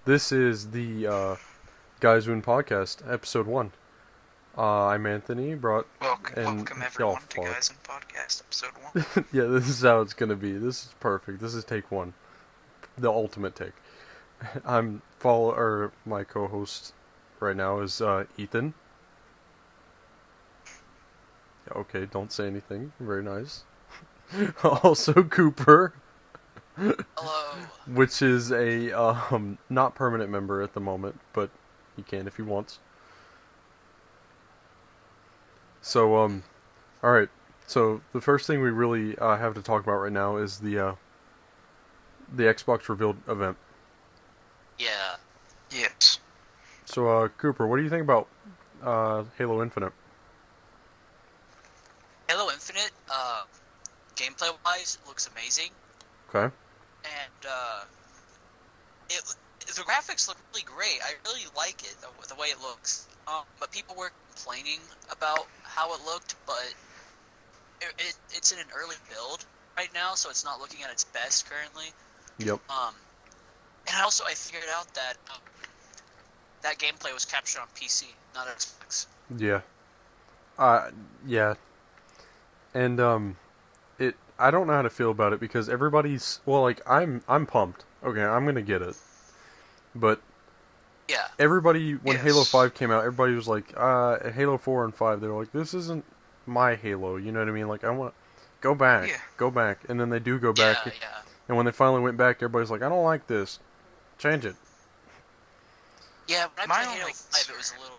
This is the Guys Win Podcast, episode 1. I'm Anthony, Welcome y'all everyone to fuck. Guys in Podcast episode 1. Yeah, this is how it's gonna be. This is perfect. This is take 1. The ultimate take. My co-host right now is Ethan. Okay, don't say anything. Very nice. Also Cooper, Hello. which is a not permanent member at the moment, but he can if he wants. So, alright. So, the first thing we really have to talk about right now is the Xbox revealed event. Yeah. Yes. So, Cooper, what do you think about Halo Infinite? Halo Infinite, gameplay-wise, looks amazing, Okay. and the graphics look really great. I really like it, the way it looks. But people were complaining about how it looked, but it's in an early build right now, so it's not looking at its best currently. Yep. And I figured out that that gameplay was captured on PC, not Xbox. Yeah. Yeah. And I don't know how to feel about it because everybody's I'm pumped. Okay, I'm gonna get it. But Yeah. everybody, when Yes. Halo 5 came out, everybody was like, Halo 4 and 5, they were like, this isn't my Halo, you know what I mean? Like, I want go back, Yeah. go back, and then they do go back, Yeah. and when they finally went back, everybody's like, I don't like this, change it. Yeah, when I My played only Halo 5, it was a little...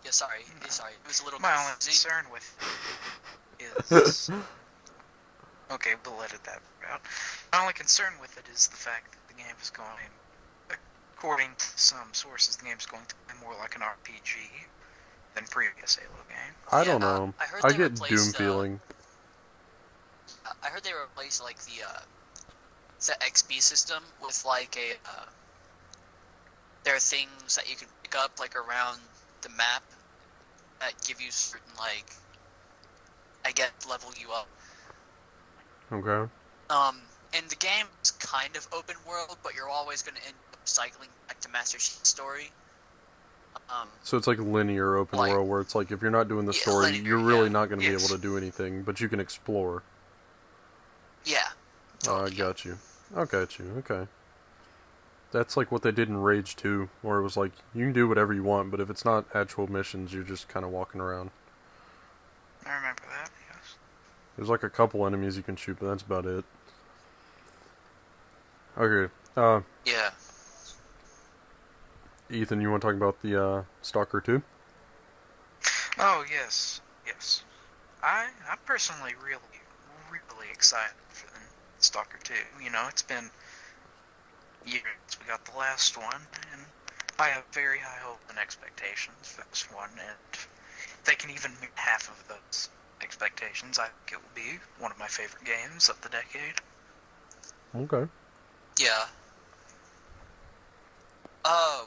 Yeah, sorry. It was a little My only confusing. concern with is... Okay, we'll edit that out. My only concern with it is the fact that the game is going... According to some sources, the game is going to be more like an RPG than previous Halo games. I don't know. I heard I they get Doom replaced, feeling. I heard they replaced, like, the XP system with, like, there are things that you can pick up, like, around the map that give you certain, like, I guess, level you up. Okay. And the game is kind of open world, but you're always going to end up cycling back to Master Chief's story. So it's like linear open Like- world where it's like if you're not doing the Yeah, story, linear, you're really yeah. not going to be Yes. able to do anything, but you can explore. Yeah. I Totally. got you. I got you. Okay. That's like what they did in Rage 2, where it was like, you can do whatever you want, but if it's not actual missions, you're just kind of walking around. I remember that, yes. There's like a couple enemies you can shoot, but that's about it. Okay. Yeah. Ethan, you want to talk about the Stalker 2? Oh, yes. Yes. I'm personally really excited for the Stalker 2. You know, it's been years. We got the last one, and I have very high hopes and expectations for this one, and if they can even meet half of those expectations, I think it will be one of my favorite games of the decade. Okay. Yeah.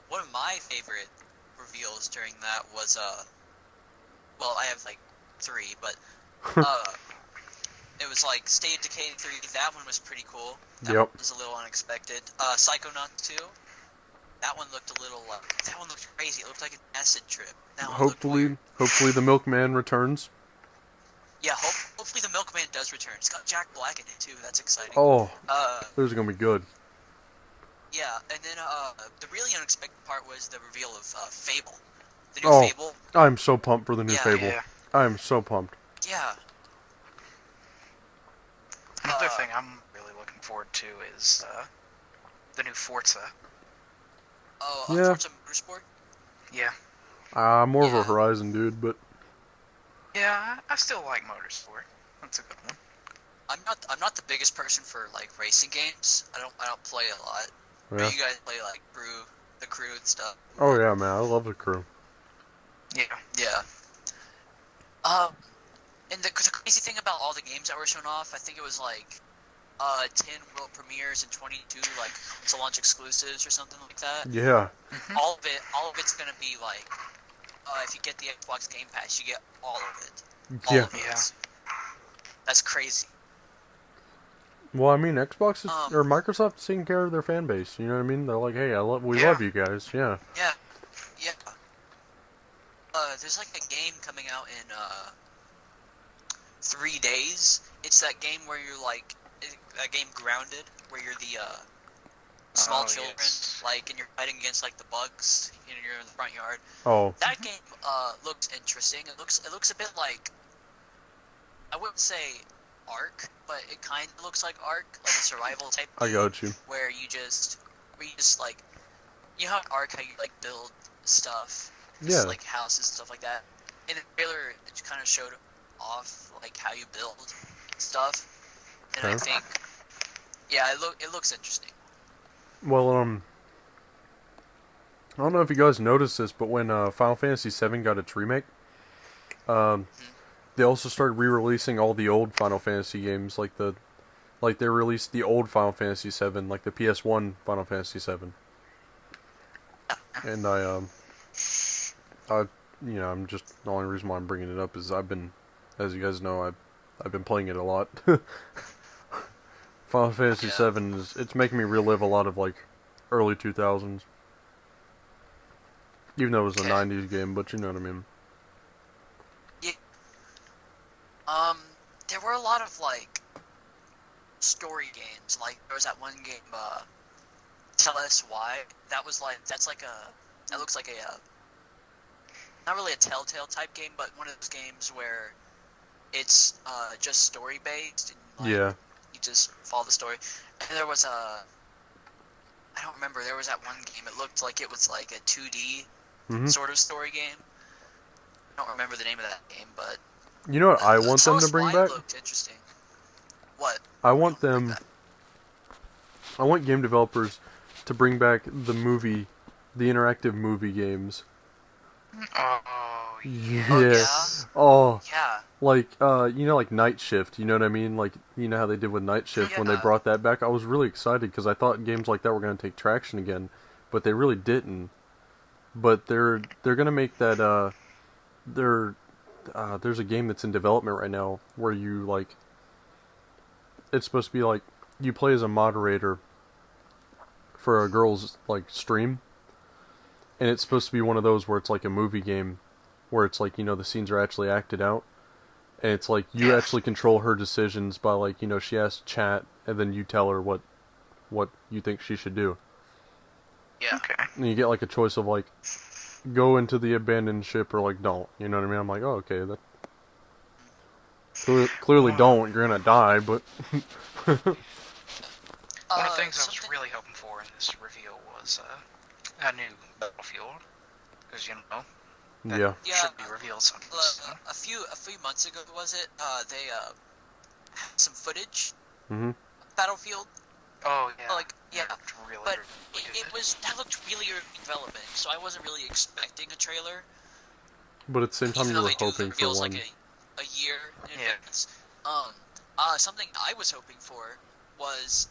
One of my favorite reveals during that was, well, I have, like, 3, but, it was, like, State of Decay 3, that one was pretty cool. That Yep. one was a little unexpected. Psychonauts 2, that one looked that one looked crazy, it looked like an acid trip. That one looked weird. Hopefully the Milkman returns. Yeah, hopefully the Milkman does return. It's got Jack Black in it, too, that's exciting. Oh, Uh, those are gonna be good. yeah, and then, the really unexpected part was the reveal of, Fable. The new Oh. Fable. I'm so pumped for the new Yeah. Fable. Yeah. I'm so pumped. Yeah. Another thing I'm really looking forward to is the new Forza. Oh, Yeah. Forza Motorsport? Yeah. I'm more of a Yeah. Horizon dude, but Yeah, I still like Motorsport. That's a good one. I'm not the biggest person for like racing games. I don't play a lot. yeah. But you guys play like the Crew and stuff. Oh yeah, man, I love the Crew. Yeah. Yeah. And the crazy thing about all the games that were shown off, I think it was like 10 world premieres and 22 like to launch exclusives or something like that. Yeah. All of it's gonna be like if you get the Xbox Game Pass, you get all of it. All Yeah. of it. Yeah. That's crazy. Well, I mean, Xbox is, Um, or Microsoft is taking care of their fan base. You know what I mean? They're like, hey, we Yeah. love you guys. Yeah. yeah, yeah. There's like a game coming out in 3 days. It's that game where you're like that game Grounded, where you're the small Oh, children, yes. like, and you're fighting against like the bugs. You're in the front yard. Oh, That game looks interesting. It looks a bit like, I wouldn't say Ark, but it kind of looks like Ark, like a survival type I game got you. where you just like, you know how in Ark how you like build stuff, just Yeah. like houses and stuff like that. In the trailer, it kind of showed off like how you build stuff, and I Okay. think, yeah, it looks interesting. Well, I don't know if you guys noticed this, but when Final Fantasy VII got its remake, um, Hmm. they also started re-releasing all the old Final Fantasy games, like they released the old Final Fantasy VII, like the PS1 Final Fantasy VII. And I'm just the only reason why I'm bringing it up is as you guys know, I've been playing it a lot. Final Fantasy Yeah. VII it's making me relive a lot of like early 2000s, even though it was a Okay. 90s game, but you know what I mean. Yeah. There were a lot of like story games. Like there was that one game, Tell Us Why. That looks like a not really a Telltale type game, but one of those games where it's just story based and like Yeah. you just follow the story. And there was I don't remember. There was that one game. It looked like it was like a 2D Hmm. sort of story game. I don't remember the name of that game, but You know what I want Tell them to Us bring Why back? looked interesting. What? I What do you want bring them. back? I want game developers to bring back the interactive movie games. Oh, Yeah. Oh yeah, Oh, yeah, like like Night Shift. You know what I mean? Like you know how they did with Night Shift when they yeah, brought that back. I was really excited because I thought games like that were going to take traction again, but they really didn't. But they're going to make that. There's a game that's in development right now where you like. It's supposed to be like you play as a moderator for a girl's like stream, and it's supposed to be one of those where it's like a movie game, where it's like the scenes are actually acted out, and it's like you yeah. actually control her decisions by like she has to chat, and then you tell her what you think she should do, yeah. Okay. and you get like a choice of like go into the abandoned ship or like don't. You know what I mean? I'm like, oh okay, that clearly don't. You're gonna die, but One of the things I was Something. really hoping for in this reveal was a new Battlefield, because that yeah. Yeah, should be revealed sometime soon. a few months ago was it? They had some footage Hmm. of Battlefield. Oh yeah. Like yeah, That looked really, but really it good. was that looked really early development, so I wasn't really expecting a trailer. But at the same time, Even you though were they do the hoping for reveals one. like a year in Yeah. advance. Something I was hoping for was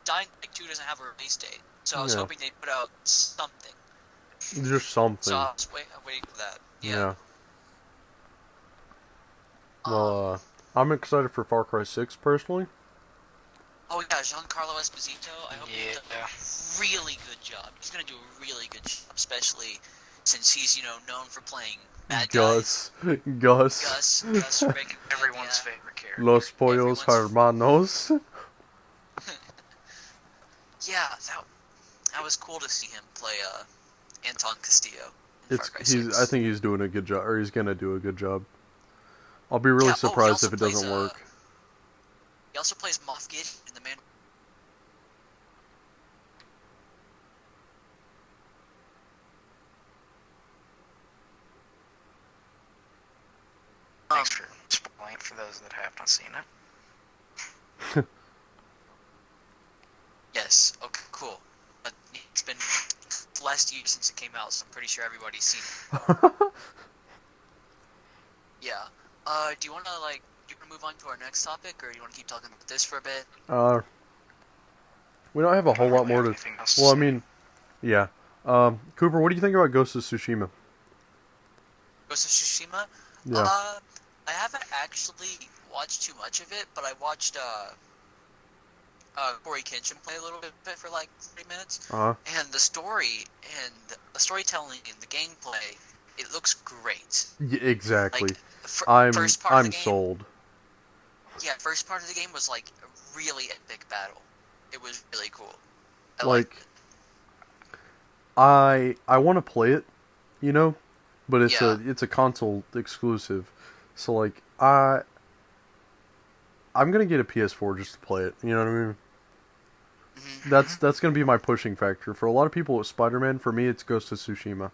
Dying Light 2 doesn't have a release date, so I was Yeah. hoping they'd put out something. Just So something. I was waiting for that. Yeah. Um, Well, I'm excited for Far Cry 6 personally. Oh yeah, Giancarlo Esposito. I hope he does Yeah. a really good job. He's gonna do a really good job, especially since he's known for playing bad guys. Gus. Gus Rick. Everyone's favorite character. Los Pollos Hermanos. Yeah, that was cool to see him play Anton Castillo in Far Cry 6. I think he's doing a good job, or he's gonna do a good job. I'll be really Yeah, oh, he surprised also if it plays, doesn't work. He also plays Moff Gideon in the Man. Thanks for spoiling it for those that have not seen it. Yes. Okay. Cool. It's been last year since it came out, so I'm pretty sure everybody's seen it. Yeah. Do you want to move on to our next topic, or do you want to keep talking about this for a bit? We don't have a whole lot really more have to. anything else to Well, I say. mean, yeah. Cooper, what do you think about Ghost of Tsushima? Ghost of Tsushima. Yeah. I haven't actually watch too much of it, but I watched Corey Kenshin play a little bit for like 30 minutes, and the story and the storytelling and the gameplay, it looks great. Yeah, exactly. Like, first part of the I'm game, sold. Yeah, first part of the game was like a really epic battle. It was really cool. I want to play it, you know, but Yeah. it's a console exclusive. So like I'm gonna get a PS4 just to play it. You know what I mean? That's gonna be my pushing factor. For a lot of people, it's Spider-Man. For me, it's Ghost of Tsushima.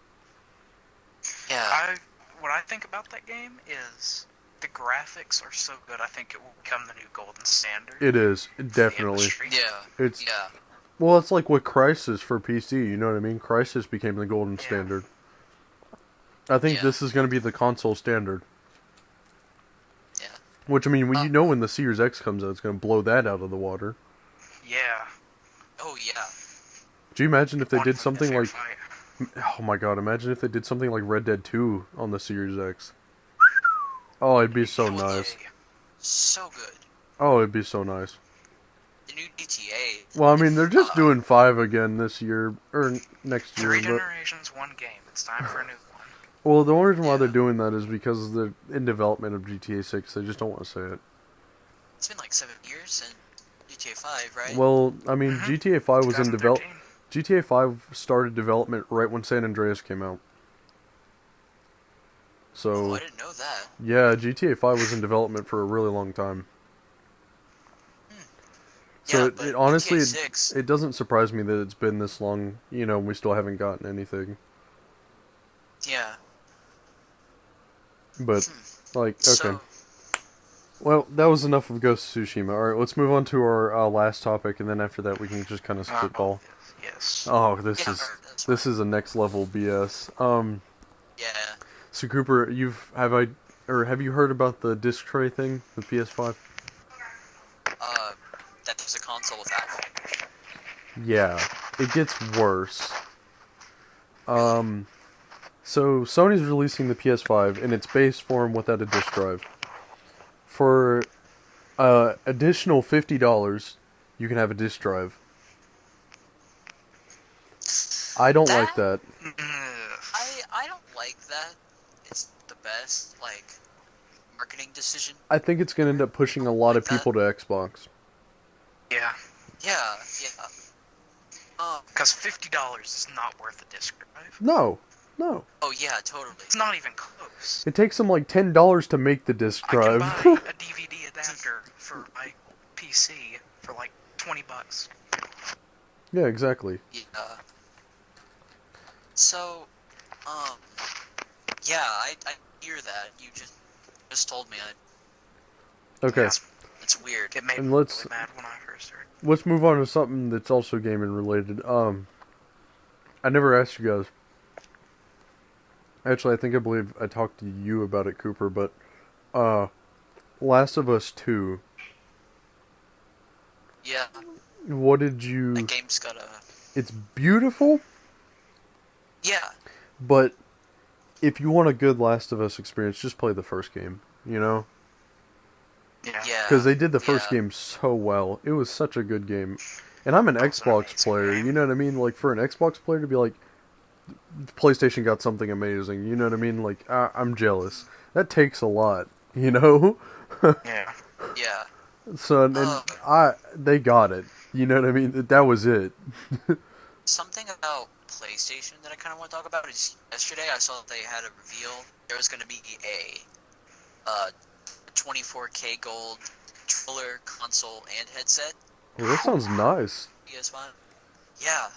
Yeah. What I think about that game is the graphics are so good. I think it will become the new golden standard. It is for the definitely. industry. Yeah. It's Yeah. well, it's like what Crysis for PC. You know what I mean? Crysis became the golden Yeah. standard. I think Yeah. this is gonna be the console standard. Yeah. Which I mean, when the Series X comes out, it's gonna blow that out of the water. Yeah. Oh yeah. Do you imagine if they One did for the something fair like? fight. Oh my god! Imagine if they did something like Red Dead 2 on the Series X. Oh, it'd be so It would nice. look so good. Oh, it'd be so nice. The new GTA. Well, I mean, they're just doing 5 again this year or next year, 3 but generations, 1 game. It's time for a new one. well, the only reason why Yeah. they're doing that is because they're in development of GTA 6. They just don't want to say it. It's been like 7 years since GTA 5, right? Well, I mean, Mhm. GTA 5 was in develop. 2013. GTA 5 started development right when San Andreas came out. Oh, So I didn't know that. yeah, GTA 5 was in development for a really long time. So Yeah, but it honestly, GTA 6. it doesn't surprise me that it's been this long. You know, we still haven't gotten anything. Yeah. But like, okay. So, Well, that was enough of Ghost of Tsushima. All right, let's move on to our last topic, and then after that, we can just kind of spitball. Yes. Oh, yeah, that's this is a next level BS. Yeah. So Cooper, have you heard about the disc tray thing with PS5? That was a console with Apple. Yeah, it gets worse. So Sony's releasing the PS5 in its base form without a disc drive. For additional $50, you can have a disc drive. I don't like that. I don't like that. It's the best, like, marketing decision. I think it's going to end up pushing a lot of people to Xbox. Yeah. Yeah. Because $50 is not worth a disc drive. No. Oh yeah, totally. It's not even close. It takes them like $10 to make the disc drive. I can buy a DVD adapter for my PC for like $20. Yeah, exactly. Yeah. So, yeah, I hear that. You just told me. Okay. It's weird. It made And me really mad when I first heard. Let's move on to something that's also gaming related. I never asked you guys. Actually, I believe I talked to you about it, Cooper, but Last of Us 2. Yeah. What did you... That game's got a... It's beautiful, Yeah. but if you want a good Last of Us experience, just play the first game, you know? Yeah. Because they did the first game so well. It was such a good game. And I'm an Xbox player, you know what I mean? Like, for an Xbox player to be like, PlayStation got something amazing, you know what I mean? Like, I'm jealous. That takes a lot, you know? Yeah. Yeah. So, and they got it. You know what I mean? That was it. Something about PlayStation that I kind of want to talk about is yesterday I saw that they had a reveal. There was going to be a 24K gold controller, console, and headset. Well, that sounds nice. PS5. Yeah.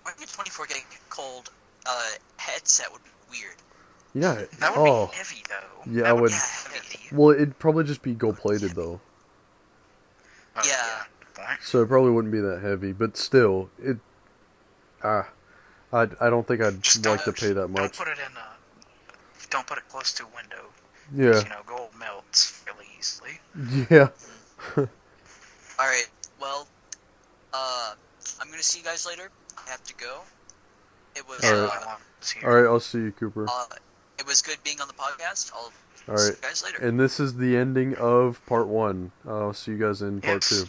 I think a 24K gold headset would be weird. Yeah. That would be heavy, though. Yeah, that I would. Be heavy. Well, it'd probably just be gold plated though. Oh, Yeah. So it probably wouldn't be that heavy, but still, I don't think I'd Just like to pay that much. Don't put it close to a window. Yeah. You know, gold melts really easily. Yeah. Alright, well, I'm going to see you guys later. I have to go. It was, All right, I'll see you, Cooper. It was good being on the podcast. I'll All see right, you guys later. and this is the ending of part one. I'll see you guys in part two. Yes.